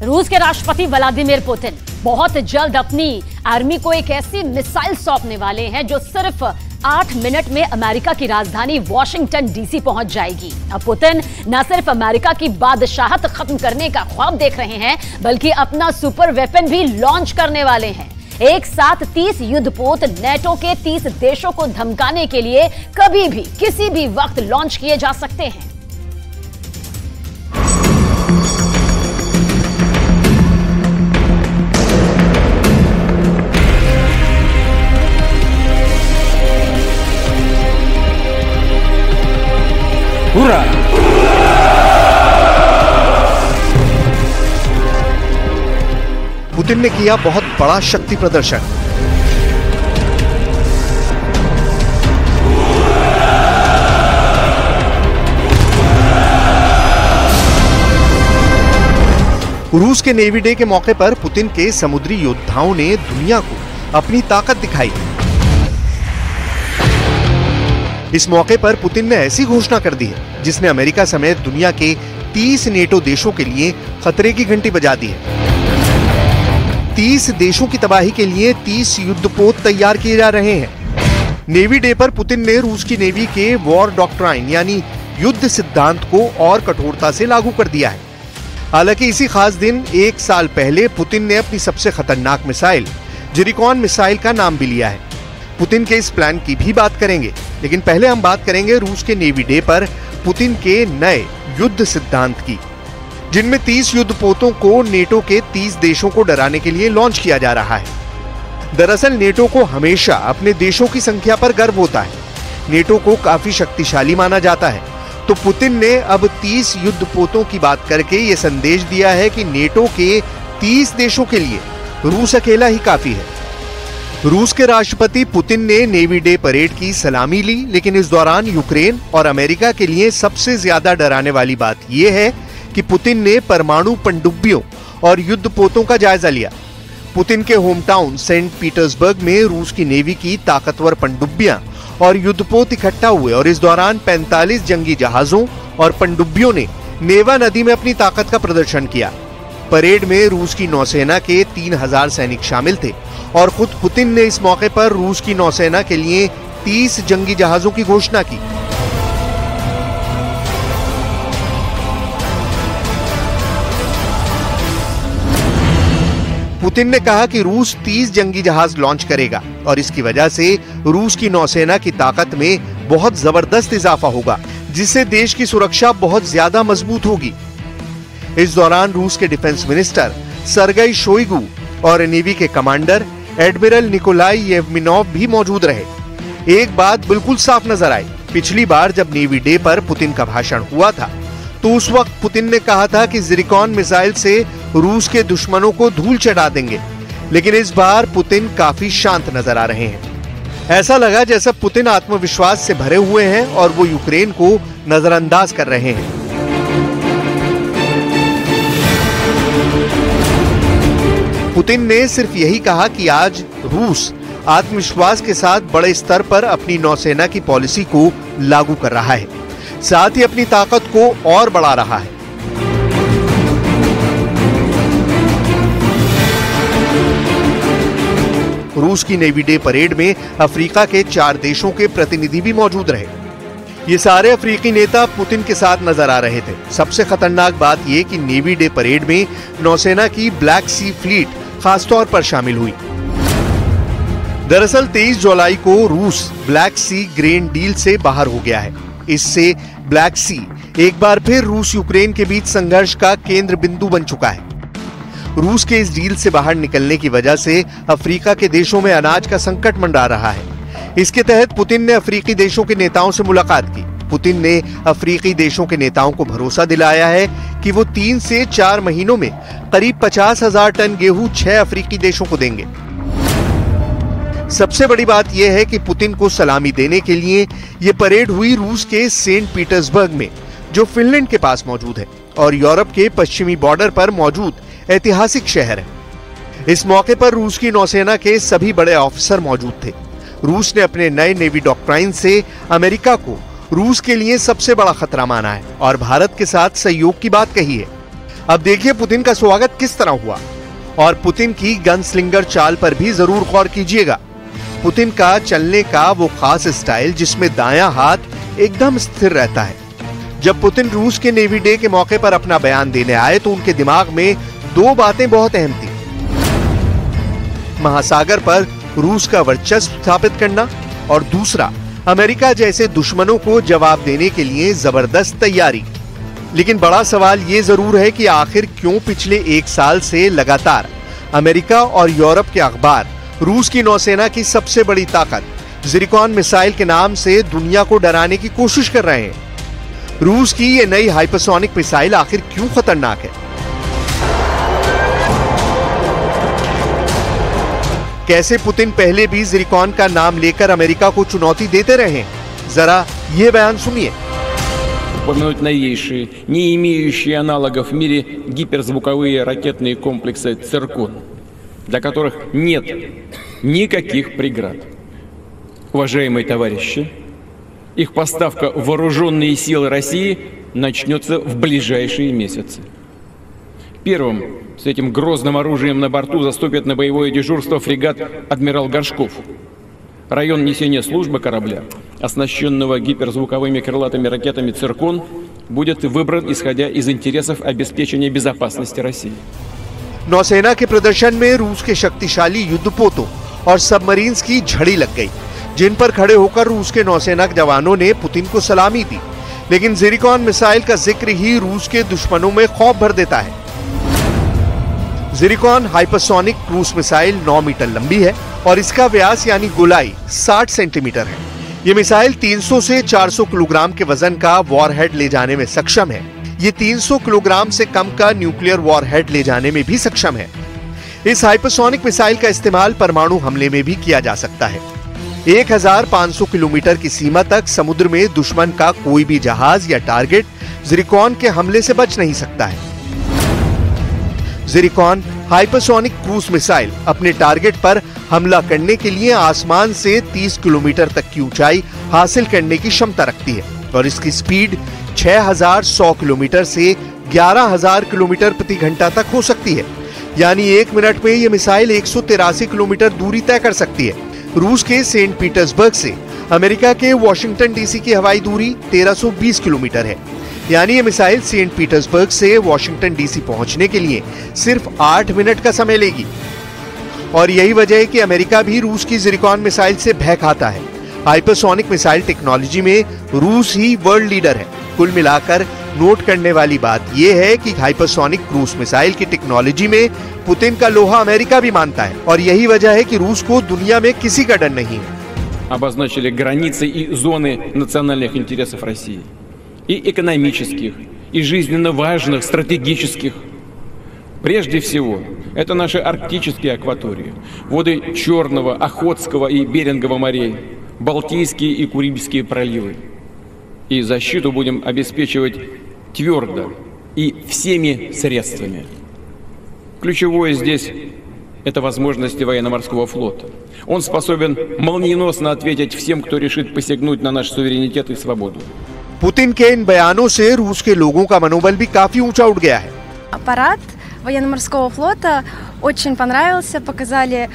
रूस के राष्ट्रपति व्लादिमीर पुतिन बहुत जल्द अपनी आर्मी को एक ऐसी मिसाइल सौंपने वाले हैं जो सिर्फ 8 मिनट में अमेरिका की राजधानी वॉशिंगटन डीसी पहुंच जाएगी। अब पुतिन न सिर्फ अमेरिका की बादशाहत खत्म करने का ख्वाब देख रहे हैं, बल्कि अपना सुपर वेपन भी लॉन्च करने वाले हैं। एक साथ 30 युद्धपोत नेटो के 30 देशों को धमकाने के लिए कभी भी किसी भी वक्त लॉन्च किए जा सकते हैं। पुतिन ने किया बहुत बड़ा शक्ति प्रदर्शन। रूस के नेवी डे के मौके पर पुतिन के समुद्री योद्धाओं ने दुनिया को अपनी ताकत दिखाई। इस मौके पर पुतिन ने ऐसी घोषणा कर दी है जिसने अमेरिका समेत दुनिया के 30 नेटो देशों के लिए खतरे की घंटी बजा दी है। 30 देशों की तबाही के लिए 30 युद्धपोत तैयार किए जा रहे हैं। नेवी डे पर पुतिन ने रूस की नेवी के वॉर डॉक्ट्राइन यानी युद्ध सिद्धांत को और कठोरता से लागू कर दिया है। हालांकि इसी खास दिन 1 साल पहले पुतिन ने अपनी सबसे खतरनाक मिसाइल जिरिकॉन मिसाइल का नाम भी लिया है। पुतिन के इस प्लान की भी बात करेंगे, लेकिन पहले हम बात करेंगे रूस के नेवी डे पर पुतिन के नए युद्ध सिद्धांत की, जिनमें 30 युद्धपोतों को नेटो के 30 देशों को डराने के लिए लॉन्च किया जा रहा है। दरअसल नेटो को हमेशा अपने देशों की संख्या पर गर्व होता है। नेटो को काफी शक्तिशाली माना जाता है, तो पुतिन ने अब 30 युद्धपोतों की बात करके ये संदेश दिया है कि नेटो के 30 देशों के लिए रूस अकेला ही काफी है। रूस के राष्ट्रपति पुतिन ने नेवी डे परेड की सलामी ली, लेकिन इस दौरान यूक्रेन और अमेरिका के लिए सबसे ज्यादा डराने वाली बात यह है कि पुतिन ने परमाणु पनडुब्बियों और युद्धपोतों का जायजा लिया। पुतिन के होम टाउन सेंट पीटर्सबर्ग में रूस की नेवी की ताकतवर पनडुब्बियां और युद्धपोत इकट्ठा हुए और इस दौरान 45 जंगी जहाजों और पनडुब्बियों ने नेवा नदी में अपनी ताकत का प्रदर्शन किया। परेड में रूस की नौसेना के 3000 सैनिक शामिल थे और खुद पुतिन ने इस मौके पर रूस की नौसेना के लिए 30 जंगी जहाजों की घोषणा की। पुतिन ने कहा कि रूस 30 जंगी जहाज लॉन्च करेगा और इसकी वजह से रूस की नौसेना की ताकत में बहुत जबरदस्त इजाफा होगा, जिससे देश की सुरक्षा बहुत ज्यादा मजबूत होगी। इस दौरान रूस के डिफेंस मिनिस्टर सर्गेई शोइगु और नेवी के कमांडर एडमिरल निकोलाई येवमिनोव भी मौजूद रहे। एक बात बिल्कुल साफ नजर आई, पिछली बार जब नेवी डे पर पुतिन का भाषण हुआ था तो उस वक्त पुतिन ने कहा था कि जिरिकॉन मिसाइल से रूस के दुश्मनों को धूल चढ़ा देंगे, लेकिन इस बार पुतिन काफी शांत नजर आ रहे हैं। ऐसा लगा जैसा पुतिन आत्मविश्वास से भरे हुए हैं और वो यूक्रेन को नजरअंदाज कर रहे हैं। पुतिन ने सिर्फ यही कहा कि आज रूस आत्मविश्वास के साथ बड़े स्तर पर अपनी नौसेना की पॉलिसी को लागू कर रहा है, साथ ही अपनी ताकत को और बढ़ा रहा है। रूस की नेवी डे परेड में अफ्रीका के 4 देशों के प्रतिनिधि भी मौजूद रहे। ये सारे अफ्रीकी नेता पुतिन के साथ नजर आ रहे थे। सबसे खतरनाक बात यह कि नेवी डे परेड में नौसेना की ब्लैक सी फ्लीट खासतौर पर शामिल हुई। दरअसल 23 जुलाई को रूस ब्लैक सी ग्रेन डील से बाहर हो गया है। इससे ब्लैक सी एक बार फिर रूस यूक्रेन के बीच संघर्ष का केंद्र बिंदु बन चुका है। रूस के इस डील से बाहर निकलने की वजह से अफ्रीका के देशों में अनाज का संकट मंडरा रहा है। इसके तहत पुतिन ने अफ्रीकी देशों के नेताओं से मुलाकात की। पुतिन ने अफ्रीकी देशों के नेताओं को भरोसा दिलाया है कि वो 3 से 4 महीनों में करीब 50,000 टन गेहूं 6 अफ्रीकी देशों को देंगे। सबसे बड़ी बात यह है कि पुतिन को सलामी देने के लिए यह परेड हुई रूस के सेंट पीटर्सबर्ग में, जो फिनलैंड के पास मौजूद है और यूरोप के पश्चिमी बॉर्डर पर मौजूद ऐतिहासिक शहर है। इस मौके पर रूस की नौसेना के सभी बड़े ऑफिसर मौजूद थे। रूस ने अपने नए नेवी डॉक्ट्राइन से अमेरिका को रूस के लिए सबसे बड़ा खतरा माना है और भारत के साथ सहयोग की बात कही है। अब देखिए पुतिन का स्वागत किस तरह हुआ, और पुतिन की गन स्लिंगर चाल पर भी जरूर गौर कीजिएगा। पुतिन का चलने का वो खास स्टाइल जिसमें दायां हाथ एकदम स्थिर रहता है। जब पुतिन रूस के नेवी डे के मौके पर अपना बयान देने आए तो उनके दिमाग में दो बातें बहुत अहम थी। महासागर पर रूस का वर्चस्व स्थापित करना, और दूसरा अमेरिका जैसे दुश्मनों को जवाब देने के लिए जबरदस्त तैयारी। लेकिन बड़ा सवाल ये जरूर है कि आखिर क्यों पिछले 1 साल से लगातार अमेरिका और यूरोप के अखबार रूस की नौसेना की सबसे बड़ी ताकत ज़िरकॉन मिसाइल के नाम से दुनिया को डराने की कोशिश कर रहे हैं। रूस की ये नई हाइपरसोनिक मिसाइल आखिर क्यों खतरनाक है? कैसे पुतिन पहले भी ज़िरकॉन का नाम लेकर अमेरिका को चुनौती देते रहे? जरा ये बयान सुनिए। Упомянуть новейшие, не имеющие аналогов в мире гиперзвуковые ракетные комплексы «Циркон», для которых нет никаких преград. Уважаемые товарищи, их поставка в вооруженные силы России начнется в ближайшие месяцы. Первым с этим грозным оружием на борту заступит на боевое дежурство фрегат «Адмирал Горшков». Район несения службы корабля, оснащенного гиперзвуковыми крылатыми ракетами «Циркон», будет выбран исходя из интересов обеспечения безопасности России. नौसेना के प्रदर्शन में रूस के शक्तिशाली युद्धपोतों और सबमरीन्स की झड़ी लग गई, जिन पर खड़े होकर रूस के नौसेना के जवानों ने पुतिन को सलामी दी। लेकिन ज़िरकॉन मिसाइल का जिक्र ही रूस के दुश्मनों में खौफ भर देता है। Zircon hypersonic cruise missile 9 metre लंबी है और इसका व्यास यानी गोलाई 60 सेंटीमीटर है। ये मिसाइल 300 से 400 किलोग्राम के वजन का वॉरहेड ले जाने में सक्षम है। ये 300 किलोग्राम से कम का न्यूक्लियर वॉरहेड ले जाने में भी सक्षम है। इस हाइपरसोनिक मिसाइल का इस्तेमाल परमाणु हमले में भी किया जा सकता है। 1500 किलोमीटर की सीमा तक समुद्र में दुश्मन का कोई भी जहाज या टारगेट ज़िरकॉन के हमले से बच नहीं सकता है। ज़िरकॉन हाइपरसोनिक क्रूज मिसाइल अपने टारगेट पर हमला करने के लिए आसमान से 30 किलोमीटर तक की ऊंचाई हासिल करने की क्षमता रखती है और इसकी स्पीड 6100 किलोमीटर से 11000 किलोमीटर प्रति घंटा तक हो सकती है। यानी 1 मिनट में यह मिसाइल 183 किलोमीटर दूरी तय कर सकती है। रूस के सेंट पीटर्सबर्ग से अमेरिका के वॉशिंगटन डीसी की हवाई दूरी 1320 किलोमीटर है। यानी ये मिसाइल सेंट पीटर्सबर्ग से वॉशिंगटन डीसी पहुंचने के लिए सिर्फ 8 मिनट का समय लेगी। और यही वजह है कि अमेरिका भी रूस की ज़िरकॉन मिसाइल से भय खाता है। हाइपरसोनिक मिसाइल टेक्नोलॉजी में रूस ही वर्ल्ड लीडर है। कुल मिलाकर नोट करने वाली बात यह है कि हाइपरसोनिक क्रूज मिसाइल की टेक्नोलॉजी में पुतिन का लोहा अमेरिका भी मानता है और यही वजह है कि रूस को दुनिया में किसी का डर नहीं है। Обозначили границы и зоны национальных интересов России. И экономических, и жизненно важных, стратегических. Прежде всего, это наши арктические акватории, воды Черного, Охотского и Берингового морей, Балтийские и Курильские проливы. И защиту будем обеспечивать твердо и всеми средствами. Ключевое здесь – это возможности военно-морского флота. Он способен молниеносно ответить всем, кто решит посягнуть на наш суверенитет и свободу. पुतिन के इन बयानों से रूस के लोगों का मनोबल भी काफी ऊंचा उठ गया है। Аппарат военно-морского флота очень понравился, показали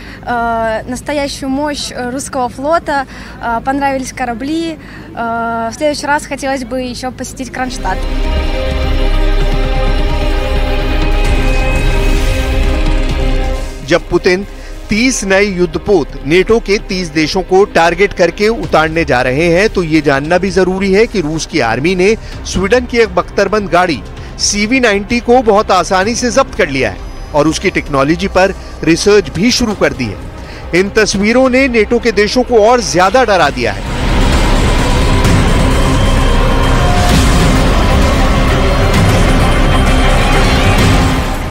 настоящую мощь русского флота, понравились корабли. В следующий раз хотелось бы еще посетить Кронштадт. जब पुतिन 30 नए युद्धपोत नेटो के 30 देशों को टारगेट करके उतारने जा रहे हैं तो ये जानना भी जरूरी है कि रूस की आर्मी ने स्वीडन की एक बख्तरबंद गाड़ी CV-90 को बहुत आसानी से जब्त कर लिया है और उसकी टेक्नोलॉजी पर रिसर्च भी शुरू कर दी है। इन तस्वीरों ने नेटो के देशों को और ज्यादा डरा दिया है।